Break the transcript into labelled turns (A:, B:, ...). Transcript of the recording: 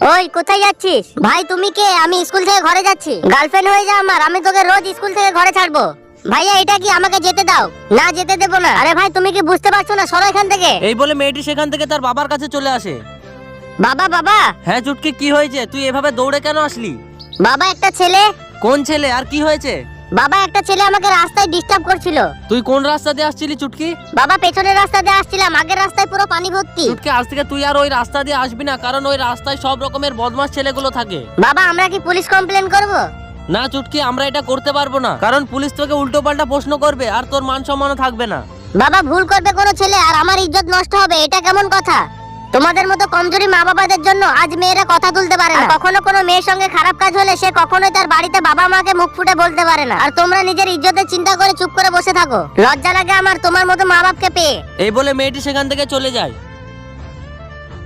A: ওই কোথায় যাচ্ছিস? ভাই তুমি কে? আমি স্কুল থেকে ঘরে যাচ্ছি। গার্লফ্রেন্ড হয়ে যা আমার, আমি তোকে রোজ স্কুল থেকে ঘরে ছাড়বো। ভাইয়া এটা কি? আমাকে যেতে দাও। না যেতে দেবো না। আরে ভাই তুমি কি বুঝতে পারছো না? সরো এখান থেকে।
B: এই বলে মেয়েটি সেখান থেকে তার বাবার কাছে চলে আসে।
A: বাবা বাবা।
B: হ্যাঁ চুটকি, কি হয়েছে? তুই এভাবে দৌড়ে কেন আসলি?
A: বাবা একটা ছেলে।
B: কোন ছেলে আর কি হয়েছে?
A: বাবা একটা ছেলে আমাকে রাস্তায় ডিস্টার্ব করছিল।
B: তুই কোন রাস্তা দিয়ে আসছিলি চুটকি?
A: বাবা পেছনের রাস্তা দিয়ে আসছিলাম, আগের রাস্তায় পুরো পানি ভর্তি।
B: চুটকি আজ থেকে তুই আর ওই রাস্তা দিয়ে আসবি না, কারণ ওই রাস্তায় সব রকমের বদমাশ ছেলেগুলো থাকে।
A: বাবা আমরা কি পুলিশ কমপ্লেন করব?
B: না চুটকি, আমরা এটা করতে পারবো না, কারণ পুলিশ তোকে উল্টো পাল্টা প্রশ্ন করবে আর তোর মান সম্মানও থাকবে না।
A: বাবা ভুল করবে কোনো ছেলে আর আমার ইজ্জত নষ্ট হবে, এটা কেমন কথা? তোমাদের মতো কমজোরি মা বাবাদের জন্য আজ মেয়েরা কথা তুলতে পারে না। কখনো কোনো মেয়ের সঙ্গে খারাপ কাজ হলে সে কখনোই তার বাড়িতে বাবা মাকে মুখ ফুটে বলতে পারে না। আর তোমরা নিজের ইজ্জতের চিন্তা করে চুপ করে বসে থাকো। লজ্জা লাগে আমার তোমার মতো মা বাপকে পেয়ে।
B: এই বলে মেয়েটি সেখান থেকে চলে যায়।